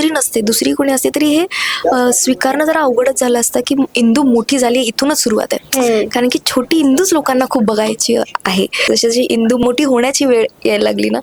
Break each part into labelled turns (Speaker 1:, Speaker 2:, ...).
Speaker 1: दुसरी नसते, दुसरी कोणी असते तरी हे स्वीकारणं जरा अवघडच झालं असतं की इंदू मोठी झाली, इथूनच सुरुवात आहे. कारण की छोटी इंदूच लोकांना खूप बघायची आहे. जशी जशी इंदू मोठी होण्याची वेळ यायला लागली ना,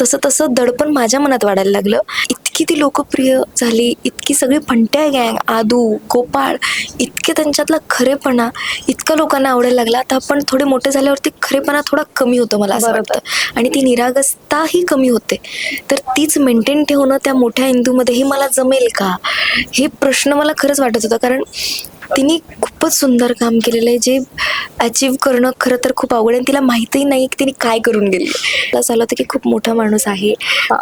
Speaker 1: तसं तसं दडपण माझ्या मनात वाढायला लागलं. इतकी ती लोकप्रिय झाली, इतकी सगळी फंट्या गँग, आदू, गोपाळ, इतके त्यांच्यातला खरेपणा इतकं लोकांना आवडायला लागला. आता आपण थोडे मोठे झाल्यावरती खरेपणा थोडा कमी होतो मला असं वाटतं, आणि ती निरागसताही कमी होते. तर तीच मेंटेन ठेवणं त्या मोठ्या इंदूमध्ये हे मला जमेल का, हे प्रश्न मला खरंच वाटत होता. कारण तिने खूपच सुंदर काम केलेलं आहे, जे अचीव करणं खरं तर खूप अवघड आहे. तिला माहितीही नाही की तिने काय करून गेली. मला असं आलं होतं की खूप मोठा माणूस आहे,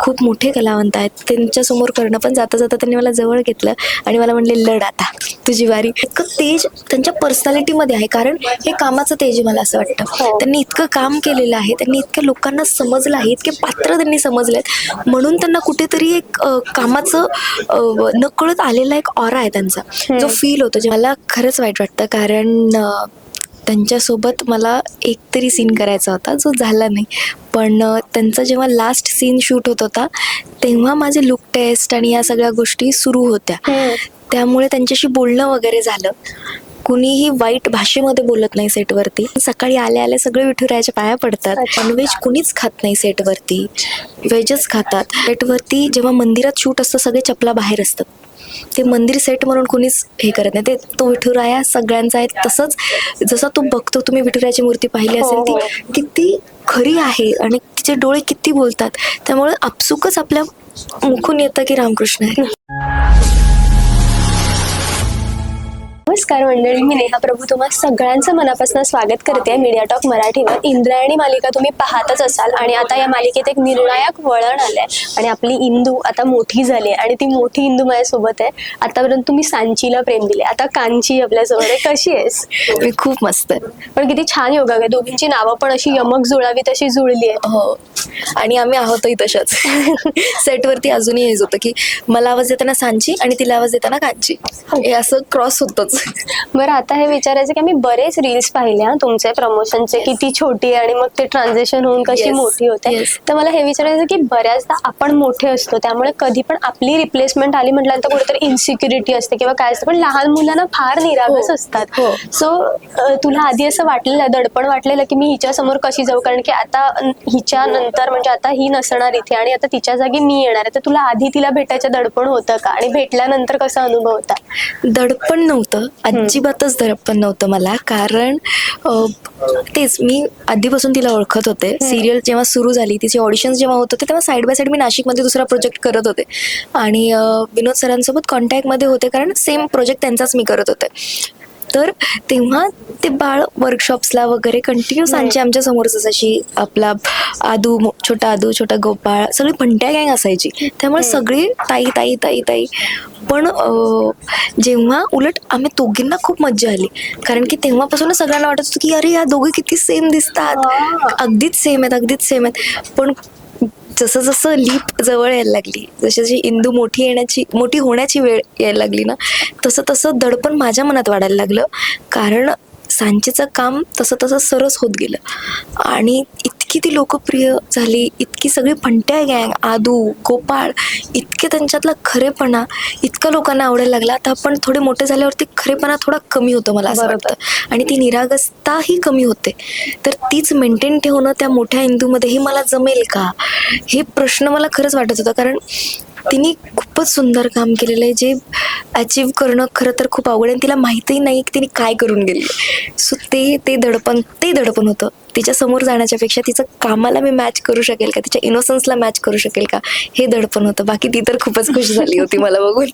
Speaker 1: खूप मोठे कलावंत आहेत, त्यांच्यासमोर करणं. पण जाता जाता त्यांनी मला जवळ घेतलं आणि मला म्हणले, लढ आता, तुझी वारी. इतकं तेज त्यांच्या पर्सनॅलिटीमध्ये आहे, कारण हे कामाचं तेज आहे मला असं वाटतं. त्यांनी इतकं काम केलेलं आहे, त्यांनी इतक्या लोकांना समजलं आहे, इतके पात्र त्यांनी समजलेत, म्हणून त्यांना कुठेतरी एक कामाचं नकळत आलेला एक ऑरा आहे त्यांचा, जो फील होतो. जे मला खरंच वाईट वाटतं, कारण त्यांच्यासोबत मला एक तरी सीन करायचा होता, जो झाला नाही. पण त्यांचा जेव्हा लास्ट सीन शूट होत होता तेव्हा माझे लुक टेस्ट आणि या सगळ्या गोष्टी सुरू होत्या. त्यामुळे त्यांच्याशी बोलणं वगैरे झालं. कुणीही वाईट भाषेमध्ये बोलत नाही सेटवरती. सकाळी आल्या आल्या सगळे विठुरायाच्या पाया पडतात. नॉनव्हेज कुणीच खात नाही सेटवरती, व्हेजच खातात. सेटवरती जेव्हा मंदिरात शूट असतं सगळे चपला बाहेर असतात. ते मंदिर सेट म्हणून कोणीच हे करत नाही. ते तो विठुराया सगळ्यांचा आहे. तसंच जसं तो बघतो, तुम्ही विठुरायाची मूर्ती पाहिली असेल, ती किती खरी आहे आणि तिचे डोळे किती बोलतात. त्यामुळे आपसुकच आपल्या मुखून येतं की रामकृष्ण आहे.
Speaker 2: नमस्कार मंडळी, मी नेहा प्रभू तुम्हा सगळ्यांचं मनापासून स्वागत करते मीडिया टॉक मराठीवर. इंद्रायणी मालिका तुम्ही पाहतच असाल आणि आता या मालिकेत एक निर्णायक वळण आलंय आणि आपली इंदू आता मोठी झाली आणि ती मोठी इंदू माझ्यासोबत आहे. आतापर्यंत तुम्ही सांचीला प्रेम दिले, आता कांची आपल्यासोबत आहे. कशी आहेस?
Speaker 1: मी खूप मस्त आहे.
Speaker 2: पण किती छान योगा आहे, दोघींची नावं पण अशी यमक जुळावी तशी जुळली आहे.
Speaker 1: हो, आणि आम्ही आहोतही तशाच. सेटवरती अजूनही हेच होतं की मला आवाज देताना सांची आणि तिला आवाज देताना कांची, हे असं क्रॉस होतच.
Speaker 2: बरं, आता हे विचारायचं की आम्ही बरेच रील्स पाहिले तुमचे प्रमोशनचे, किती छोटी आणि मग ते ट्रान्झिशन होऊन कशी मोठी होते. तर मला हे विचारायचं की बऱ्याचदा आपण मोठे असतो, त्यामुळे कधी पण आपली रिप्लेसमेंट आली म्हटल्यानंतर कुठेतरी इन्सिक्युरिटी असते किंवा काय असतं, पण लहान मुलांना फार निरागस असतात. सो तुला आधी असं वाटलेलं, दडपण वाटलेलं की मी हिच्या समोर कशी जाऊ, कारण की आता हिच्या नंतर म्हणजे आता ही नसणार इथे आणि आता तिच्या जागी मी येणार आहे. तर तुला आधी तिला भेटायचं दडपण होतं का, आणि भेटल्यानंतर कसा अनुभव होता?
Speaker 1: दडपण नव्हतं, अजिबातच दडपण नव्हतं मला. कारण तेच, मी आधीपासून तिला ओळखत होते. सिरियल जेव्हा सुरू झाली, तिचे ऑडिशन्स जेव्हा होत होते, तेव्हा साईड बाय साईड मी नाशिकमध्ये दुसरा प्रोजेक्ट करत होते आणि विनोद सरांसोबत कॉन्टॅक्टमध्ये होते, कारण सेम प्रोजेक्ट त्यांचाच मी करत होते. तर तेव्हा ते बाळ वर्कशॉप्सला वगैरे कंटिन्यू सांची आमच्या समोरच असायची. आपला आदू, छोटा आदू, छोटा गोपाळ, सगळी फंट्या गँग असायची. त्यामुळे सगळी ताई ताई ताई ताई. पण जेव्हा उलट आम्ही दोघींना खूप मज्जा आली, कारण की तेव्हापासूनच सगळ्यांना वाटत होतं की अरे या दोघी किती सेम दिसतात, अगदीच सेम आहेत, अगदीच सेम आहेत. पण जसं जसं लीप जवळ यायला लागली, जशी जशी इंदू मोठी होण्याची वेळ यायला लागली ना, तसं तसं दडपण माझ्या मनात वाढायला लागलं. कारण सांचीचं काम तसं तसं सरस होत गेलं आणि इतकी ती लोकप्रिय झाली, इतकी सगळी फंट्या गँग, आदू, गोपाळ, इतके त्यांच्यातला खरेपणा इतकं लोकांना आवडायला लागला. आता आपण थोडे मोठे झाल्यावरती खरेपणा थोडा कमी होतो मला असं वाटतं, आणि ती निरागसताही कमी होते. तर तीच मेंटेन ठेवणं त्या मोठ्या इंदूमध्ये हे मला जमेल का, हे प्रश्न मला खरंच वाटत होता. कारण तिने खूपच सुंदर काम केलेलं आहे, जे अचीव करणं खरं तर खूप अवघड आहे. तिला माहितीही नाही की तिने काय करून गेली. सो ते दडपण होतं. तिच्या समोर जाण्याच्या पेक्षा तिचं कामाला मी मॅच करू शकेल का, तिच्या इनोसन्सला मॅच करू शकेल का, हे दडपण होतं. बाकी ती तर खूपच खुश झाली होती मला बघून.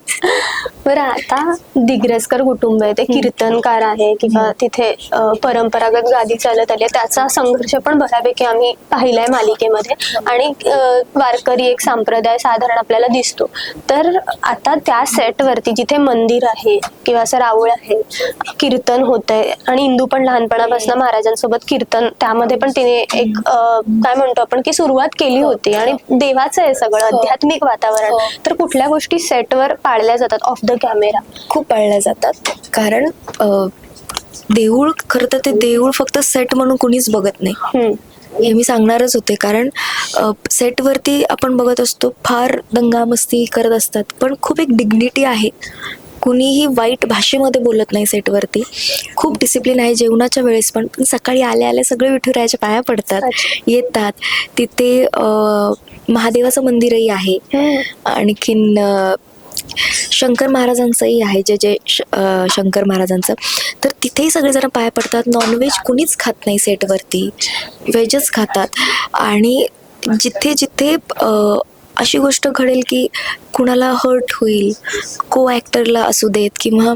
Speaker 2: बरं, आता दिग्रसकर कुटुंब आहे, ते कीर्तनकार आहे किंवा तिथे परंपरागत गादी चालत आली, त्याचा संघर्ष पण बऱ्यापैकी आम्ही पाहिलाय मालिकेमध्ये, आणि वारकरी एक संप्रदाय साधारण आपल्याला दिसतो. तर आता त्या सेटवरती जिथे मंदिर आहे किंवा असं राऊळ आहे, कीर्तन होतंय आणि इंदू पण लहानपणापासून महाराजांसोबत कीर्तन, त्यामध्ये पण तिने एक काय म्हणतो आपण की सुरुवात केली होती, आणि देवाचं आहे सगळं, आध्यात्मिक वातावरण. तर कुठल्या गोष्टी सेटवर पाळल्या जातात ऑफ द कॅमेरा?
Speaker 1: खूप पाळल्या जातात. कारण देऊळ, खरं तर ते देऊळ फक्त सेट म्हणून कुणीच बघत नाही. हे मी सांगणारच होते, कारण सेटवरती आपण बघत असतो फार दंगामस्ती करत असतात, पण खूप एक डिग्निटी आहे. कुणीही वाईट भाषेमध्ये बोलत नाही सेटवरती. खूप डिसिप्लिन आहे जेवणाच्या वेळेस पण सकाळी आल्या आल्या सगळे विठुरायाच्या पाया पडतात, येतात. तिथे महादेवाचं मंदिरही आहे, आणखीन शंकर महाराजांचंही आहे, जे शंकर महाराजांचं. तर तिथेही सगळेजण पाया पडतात. नॉनव्हेज कुणीच खात नाही सेटवरती, व्हेजच खातात. आणि जिथे जिथे अशी गोष्ट घडेल की कुणाला हर्ट होईल, को ॲक्टरला असू देत किंवा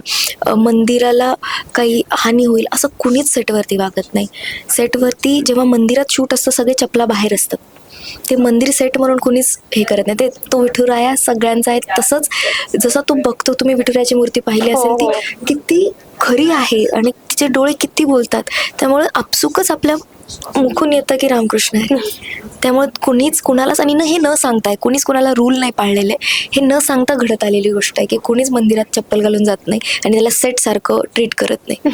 Speaker 1: मंदिराला काही हानी होईल, असं कुणीच सेटवरती वागत नाही. सेटवरती जेव्हा मंदिरात शूट असतं सगळे चपला बाहेर असतात. ते मंदिर सेट म्हणून कुणीच हे करत नाही. ते तो विठुराया सगळ्यांचा आहे. तसंच जसं तो बघतो, तुम्ही विठुरायाची मूर्ती पाहिली असेल, ती किती खरी आहे आणि तिचे डोळे किती बोलतात. त्यामुळे आपसुकच आपल्या मुखून येतं की रामकृष्ण आहे. त्यामुळे कुणीच कुणालाच, आणि हे न सांगताय, कुणीच कुणाला रूल नाही पाळलेले, हे न सांगता घडत आलेली गोष्ट आहे की कुणीच मंदिरात चप्पल घालून जात नाही आणि त्याला सेट सारखं ट्रीट करत नाही.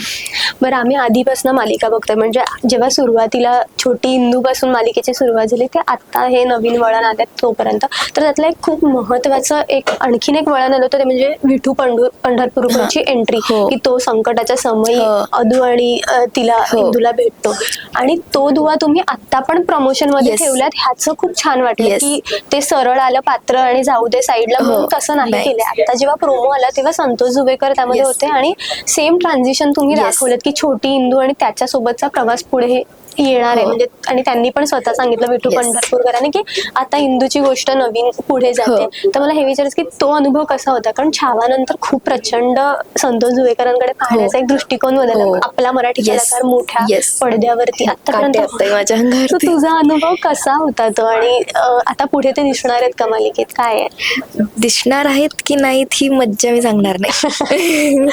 Speaker 2: बरं, आम्ही आधीपासून मालिका बघतोय, म्हणजे जेव्हा सुरुवातीला छोटी इंदूपासून मालिकेची सुरुवात झाली ते आता हे नवीन वळण आलं तोपर्यंत, तर त्यातलं एक खूप महत्वाचं आणखीन एक वळण आलं होतं, ते म्हणजे विठू पंढरपूरची एंट्री, की तो संकटाच्या समयी अदू आणि तिला इंदूला भेटतो. आणि तो दुवा तुम्ही आता पण प्रमोशन मध्ये ठेवल्यात, ह्याचं खूप छान वाटलं की ते सरळ आलं पात्र आणि जाऊ दे साईडला म्हणून तसं नाही केलंय. आता जेव्हा प्रोमो आला तेव्हा संतोष जुवेकर त्यामध्ये होते आणि सेम ट्रान्झिशन तुम्ही दाखवलं की छोटी इंदू आणि त्याच्यासोबतचा प्रवास पुढे येणार आहे. म्हणजे आणि त्यांनी पण स्वतः सांगितलं विठू पंढरपूरकरांनी की आता इंदूची गोष्ट नवीन पुढे जाते. तर मला हे विचारायचं की तो अनुभव कसा होता, कारण छावानंतर खूप प्रचंड संतोष जुवेकरांकडे पाहण्याचा एक दृष्टिकोन बदलला. आपला मराठी कलाकार मोठ्या पडद्यावरती आतापर्यंत
Speaker 1: माझ्या अंगावर.
Speaker 2: तुझा अनुभव कसा होता तो, आणि आता पुढे ते दिसणार आहेत का मालिकेत, काय आहे?
Speaker 1: दिसणार आहेत की नाहीत ही मज्जा मी सांगणार नाही.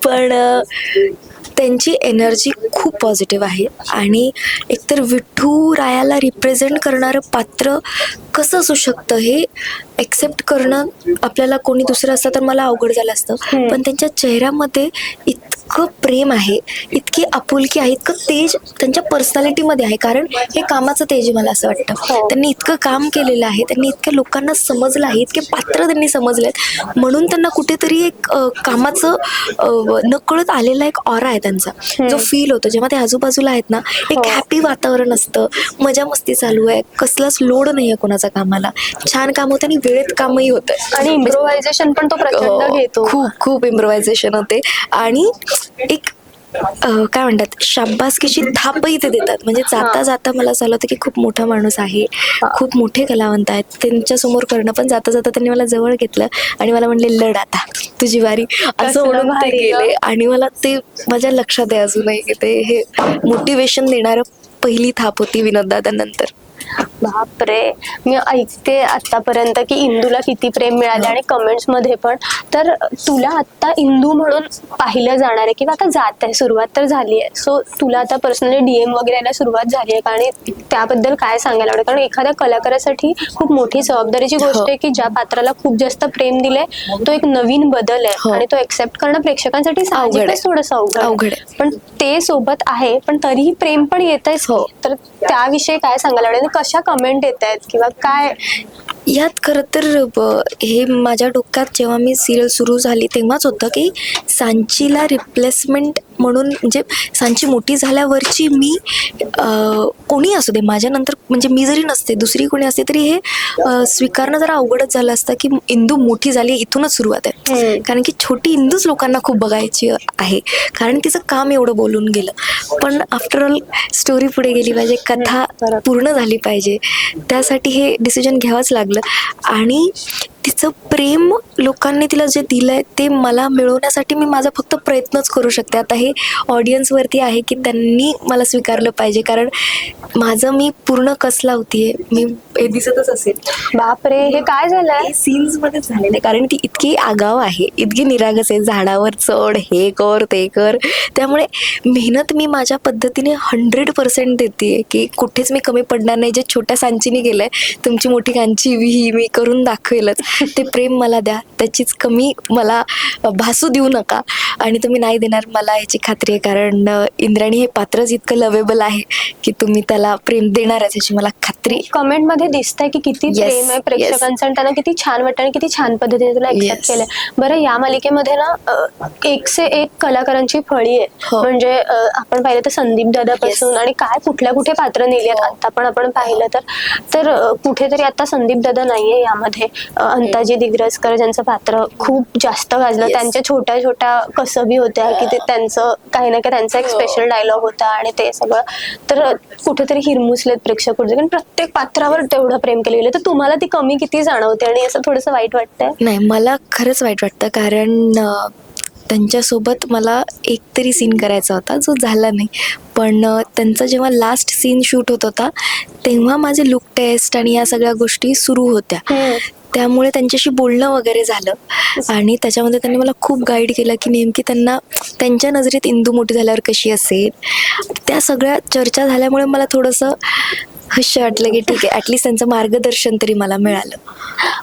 Speaker 1: पण त्यांची एनर्जी खूप पॉझिटिव्ह आहे. आणि एकतर विठुरायाला रिप्रेझेंट करणारं पात्र कसं असू शकतं हे एक्सेप्ट करणं आपल्याला कोणी दुसरं असतं तर मला अवघड झालं असतं. पण त्यांच्या चेहऱ्यामध्ये इतकं प्रेम आहे, इतकी आपुलकी आहे, इतकं तेज त्यांच्या पर्सनॅलिटीमध्ये आहे. कारण हे कामाचं तेज आहे मला असं वाटतं. त्यांनी इतकं काम केलेलं आहे, त्यांनी इतक्या लोकांना समजलं आहे, इतके पात्र त्यांनी समजलेत, म्हणून त्यांना कुठेतरी एक कामाचं नकळत आलेला एक ऑरा आहे त्यांचा, जो फील होतो जेव्हा ते आजूबाजूला आहेत ना. एक हॅपी वातावरण असतं, मजा मस्ती चालू आहे, कसलाच लोड नाही आहे कोणाचा कामाला, छान काम होतं आणि वेळेत कामही होतं.
Speaker 2: आणि इम्प्रोव्हायझेशन पण तो प्रचंड घेतो,
Speaker 1: खूप खूप इम्प्रोव्हायझेशन होते. आणि एक काय म्हणतात, शाब्बासकीची थापही ते देतात. म्हणजे जाता जाता मला झालं होतं की खूप मोठा माणूस आहे, खूप मोठे कलावंत आहेत, त्यांच्यासमोर करणं. पण जाता जाता त्यांनी मला जवळ घेतलं आणि मला म्हणले लढ आता तुझी वारी, असं म्हणून ते गेले. आणि मला ते माझ्या लक्षात आहे अजूनही की ते हे मोटिवेशन देणारं पहिली थाप होती विनोददादांनंतर.
Speaker 2: बापरे, मी ऐकते आतापर्यंत की इंदूला किती प्रेम मिळाले आणि कमेंट्स मध्ये पण. तर तुला आता इंदू म्हणून पाहिलं जाणार आहे किंवा आता जात आहे, सुरुवात तर झाली आहे, सो तुला आता पर्सनली DM वगैरे यायला सुरुवात झाली आहे का, आणि त्याबद्दल काय सांगायला आवडेल? कारण एखाद्या कलाकारासाठी खूप मोठी जबाबदारीची गोष्ट आहे की ज्या पात्राला खूप जास्त प्रेम दिलंय तो एक नवीन बदल आहे आणि तो एक्सेप्ट करणं प्रेक्षकांसाठी साहजिकच थोडंसं अवघड आहे. पण ते सोबत आहे, पण तरीही प्रेम पण येतच. तर त्याविषयी काय सांगायला आवडेल, कशा कमेंट येत आहेत किंवा काय?
Speaker 1: यात खरं तर हे माझ्या डोक्यात जेव्हा मी सिरियल सुरू झाली तेव्हाच होतं की सांचीला रिप्लेसमेंट म्हणून, म्हणजे सांची मोठी झाल्यावरची मी कोणी असू दे माझ्यानंतर, म्हणजे मी जरी नसते दुसरी कोणी असते तरी हे स्वीकारणं जरा अवघडच झालं असतं की इंदू मोठी झाली, इथूनच सुरुवात आहे. कारण की छोटी इंदूच लोकांना खूप बघायची आहे, कारण तिचं काम एवढं बोलून गेलं. पण आफ्टर ऑल स्टोरी पुढे गेली पाहिजे, कथा पूर्ण झाली पाहिजे, त्यासाठी हे डिसिजन घ्यावंच लागलं. आणि तिचं प्रेम लोकांनी तिला जे दिलंय ते मला मिळवण्यासाठी मी माझा फक्त प्रयत्नच करू शकते. आता हे ऑडियन्सवरती आहे की त्यांनी मला स्वीकारलं पाहिजे, कारण माझं मी पूर्ण कसला होतीये, मी हे दिसतच असेल.
Speaker 2: बापरे, हे काय झालंय?
Speaker 1: सीन्स मध्ये झालेलं आहे, कारण ती इतकी आगाव आहे, इतकी निरागस आहे, झाडावर चढ, हे कर ते कर. त्यामुळे मेहनत मी माझ्या पद्धतीने 100% देते की कुठेच मी कमी पडणार नाही. जे छोट्या सांचीने केलंय, तुमची मोठी कांची ही मी करून दाखवेलच. ते प्रेम मला द्या, त्याचीच कमी मला भासू देऊ नका. आणि तुम्ही नाही देणार मला याची खात्री आहे, कारण इंद्राणी हे पात्रच इतकं लवेबल आहे की तुम्ही त्याला प्रेम देणारच याची मला खात्री आहे.
Speaker 2: कमेंट मध्ये दिसतंय की किती
Speaker 1: Yes,
Speaker 2: प्रेम आहे प्रेक्षकांचं आणि त्यांना किती छान वाटतं आणि किती छान पद्धतीने तुला एक्सेप्ट
Speaker 1: Yes.
Speaker 2: केलंय. बरं, या मालिकेमध्ये ना एक से एक कलाकारांची फळी आहे.
Speaker 1: हो.
Speaker 2: म्हणजे आपण पाहिलं तर संदीप दादापासून आणि काय कुठल्या कुठे पात्र नेली आहेत आता पण आपण पाहिलं तर कुठेतरी आता संदीप दादा नाहीये यामध्ये. अंताजी दिग्रसकर ज्यांचं पात्र खूप जास्त गाजलं,
Speaker 1: Yes.
Speaker 2: त्यांच्या छोट्या छोट्या कसबी होत्या की ते त्यांचं काही ना काही त्यांचा एक स्पेशल डायलॉग होता आणि ते सगळं. तर कुठेतरी हिरमुसलेत प्रेक्षक कुठे, कारण प्रत्येक पात्रावर तेवढं प्रेम केलं गेलं. तर तुम्हाला ती कमी किती जाणवते आणि असं थोडंसं वाईट वाटतंय?
Speaker 1: नाही, मला खरंच वाईट वाटतं, कारण त्यांच्यासोबत मला एक तरी सीन करायचा होता जो झाला नाही. पण त्यांचा जेव्हा लास्ट सीन शूट होत होता तेव्हा माझे लुक टेस्ट आणि या सगळ्या गोष्टी सुरू होत्या. त्यामुळे त्यांच्याशी बोलणं वगैरे झालं आणि त्याच्यामध्ये त्यांनी मला खूप गाईड केलं की नेमकी त्यांना त्यांच्या नजरेत इंदू मोठी झाल्यावर कशी असेल. त्या सगळ्या चर्चा झाल्यामुळे मला थोडंसं हश वाटलं की ठीक आहे, ॲटलिस्ट त्यांचं मार्गदर्शन तरी मला मिळालं.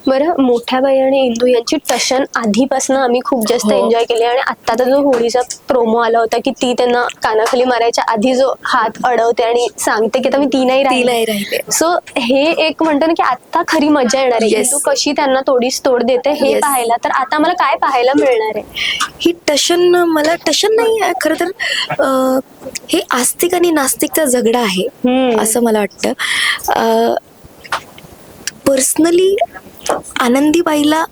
Speaker 2: बरं, मोठ्या बाई आणि इंदू यांची टशन आधीपासून आम्ही खूप जास्त
Speaker 1: हो.
Speaker 2: एन्जॉय केली आणि आता जो होळीचा प्रोमो आला होता की ती त्यांना कानाखाली मारायच्या आधी जो हात अडवते आणि सांगते की आता मी ती नाही
Speaker 1: राहिले.
Speaker 2: सो हे एक म्हणतो ना की आता खरी मजा येणार आहे.
Speaker 1: Yes.
Speaker 2: इंदू कशी त्यांना तोडीस तोड देते हे
Speaker 1: Yes.
Speaker 2: पाहायला. तर आता मला काय पाहायला मिळणार आहे?
Speaker 1: ही टशन, मला टशन नाही आहे खरं तर, हे आस्तिक आणि नास्तिकचा झगडा आहे असं मला वाटतं. पर्सनली आनंदीबाईला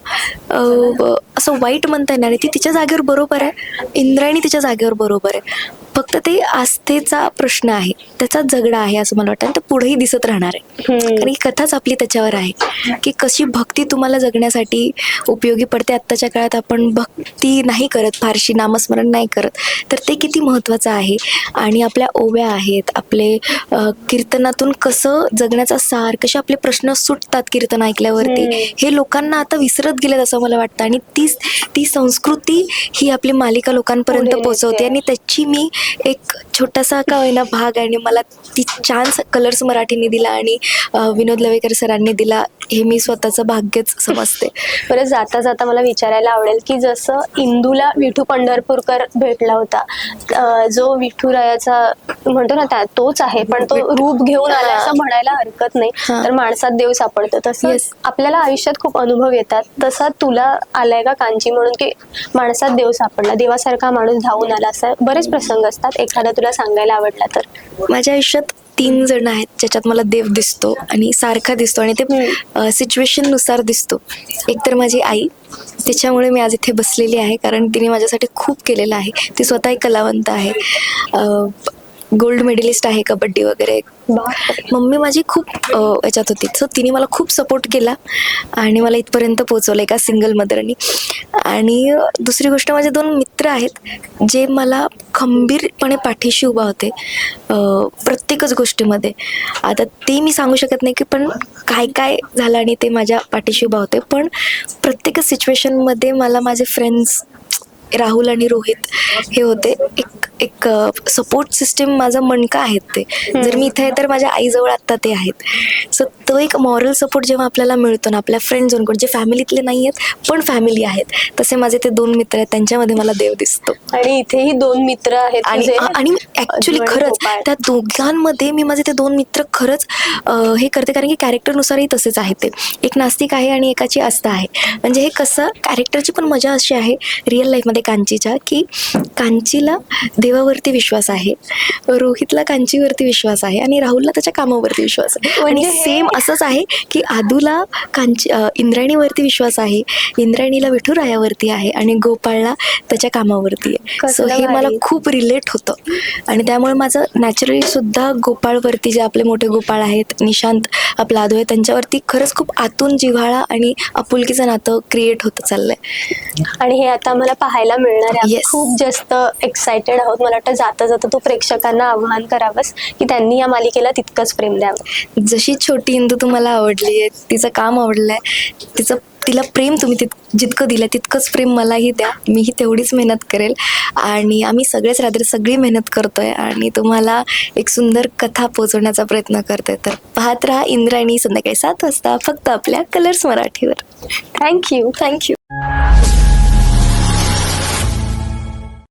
Speaker 1: असं वाईट म्हणता येणार नाही. ती तिच्या जागेवर बरोबर आहे, इंद्रायणी तिच्या जागेवर बरोबर आहे. फक्त ते आस्थेचा प्रश्न आहे, त्याचा झगडा आहे असं मला वाटतं. आणि ते पुढेही दिसत राहणार आहे, कारण ही कथाच आपली त्याच्यावर आहे की कशी भक्ती तुम्हाला जगण्यासाठी उपयोगी पडते. आत्ताच्या काळात आपण भक्ती नाही करत, फारशी नामस्मरण नाही करत, तर ते किती महत्त्वाचं आहे. आणि आपल्या ओव्या आहेत, आपले कीर्तनातून कसं जगण्याचा सार, कसे आपले प्रश्न सुटतात कीर्तन ऐकल्यावरती, हे लोकांना आता विसरत गेलेत असं मला वाटतं. आणि ती संस्कृती ही आपली मालिका लोकांपर्यंत
Speaker 2: पुढे
Speaker 1: पोहोचवते
Speaker 2: नेते.
Speaker 1: आणि त्याची मी एक छोटासा का होईना भाग आहे. आणि मला ती चान्स कलर्स मराठीने दिला आणि विनोद लवेकर सरांनी दिला, हे मी स्वतःचं भाग्यच समजते.
Speaker 2: बरं, जाता जाता मला विचारायला आवडेल की जसं इंदूला विठू पंढरपूरकर भेटला होता, जो विठुरायाचा म्हणतो ना तोच आहे, पण तो रूप घेऊन आला असं म्हणायला हरकत नाही. तर माणसात देव सापडतो. तसं
Speaker 1: Yes.
Speaker 2: आपल्याला आयुष्यात खूप अनुभव येतात. तसा तुला आलाय का कांची म्हणून की माणसात देव सापडला, देवासारखा माणूस धावून आला, असं बरेच प्रसंग असतात, एखादा तुला सांगायला आवडला तर?
Speaker 1: माझ्या आयुष्यात 3 जण आहेत ज्याच्यात मला देव दिसतो आणि सारखा दिसतो आणि ते सिच्युएशन नुसार दिसतो. एक तर माझी आई, तिच्यामुळे मी आज इथे बसलेली आहे, कारण तिने माझ्यासाठी खूप केलेलं आहे. ती स्वतः एक कलावंत आहे, गोल्ड मेडलिस्ट आहे कबड्डी वगैरे. मम्मी माझी खूप याच्यात होती, सो तिने मला खूप सपोर्ट केला आणि मला इथपर्यंत पोहोचवलं एका सिंगल मदरनी. आणि दुसरी गोष्ट, माझे 2 मित्र आहेत जे मला खंबीरपणे पाठीशी उभा होते प्रत्येकच गोष्टीमध्ये. आता ते मी सांगू शकत नाही की पण काय काय झालं आणि ते माझ्या पाठीशी उभा होते, पण प्रत्येकच सिच्युएशनमध्ये मला माझे फ्रेंड्स राहुल आणि रोहित हे होते एक सपोर्ट सिस्टीम, माझा मणका आहेत ते. जर मी इथे आहे तर माझ्या आईजवळ आत्ता ते आहेत. सो तो एक मॉरल सपोर्ट जेव्हा आपल्याला मिळतो ना आपल्या फ्रेंड झोनकडून, जे फॅमिलीतले नाही आहेत पण फॅमिली आहेत, तसे माझे ते 2 मित्र आहेत, त्यांच्यामध्ये मला देव दिसतो.
Speaker 2: आणि इथेही 2 मित्र आहेत
Speaker 1: आणि ऍक्च्युली खरंच त्या दोघांमध्ये मी माझे ते 2 मित्र खरंच हे करते, कारण की कॅरेक्टरनुसारही तसेच आहे. ते एक नास्तिक आहे आणि एकाची आस्था आहे. म्हणजे हे कसं, कॅरेक्टरची पण मजा अशी आहे रिअल लाईफमध्ये कांचीच्या, की कांचीला देवावरती विश्वास आहे, रोहितला कांचीवरती विश्वास आहे आणि राहुलला त्याच्या कामावरती विश्वास आहे. आणि सेम असंच आहे की आदूला इंद्रायणीवरती विश्वास आहे, इंद्रायणीला विठुरायावरती आहे आणि गोपाळला त्याच्या कामावरती आहे. सो हे मला खूप रिलेट होतं आणि त्यामुळे माझं नॅचरली सुद्धा गोपाळवरती, जे आपले मोठे गोपाळ आहेत, निशांत आपला आदू आहे, त्यांच्यावरती खरंच खूप आतून जिव्हाळा आणि आपुलकीचं नातं क्रिएट होतं चाललंय.
Speaker 2: आणि हे आता मला पाहायला मिळणार आहे.
Speaker 1: Yes.
Speaker 2: खूप जास्त एक्सायटेड आहोत. मला वाटतं जाता जाता तू प्रेक्षकांना आव्हान करावंस की त्यांनी या मालिकेला तितकंच प्रेम द्यावं.
Speaker 1: जशी छोटी इंदू तुम्हाला आवडली आहे, तिचं काम आवडलंय, तिचं तिला प्रेम तुम्ही जितकं दिलं तितकंच प्रेम मलाही द्या. मीही तेवढीच मेहनत करेल आणि आम्ही सगळेच रात्री सगळी मेहनत करतोय आणि तुम्हाला एक सुंदर कथा पोहोचवण्याचा प्रयत्न करतोय. तर पाहत राहा इंद्रायणी संध्याकाळी 7 वाजता फक्त आपल्या कलर्स मराठीवर.
Speaker 2: थँक्यू.
Speaker 1: थँक्यू.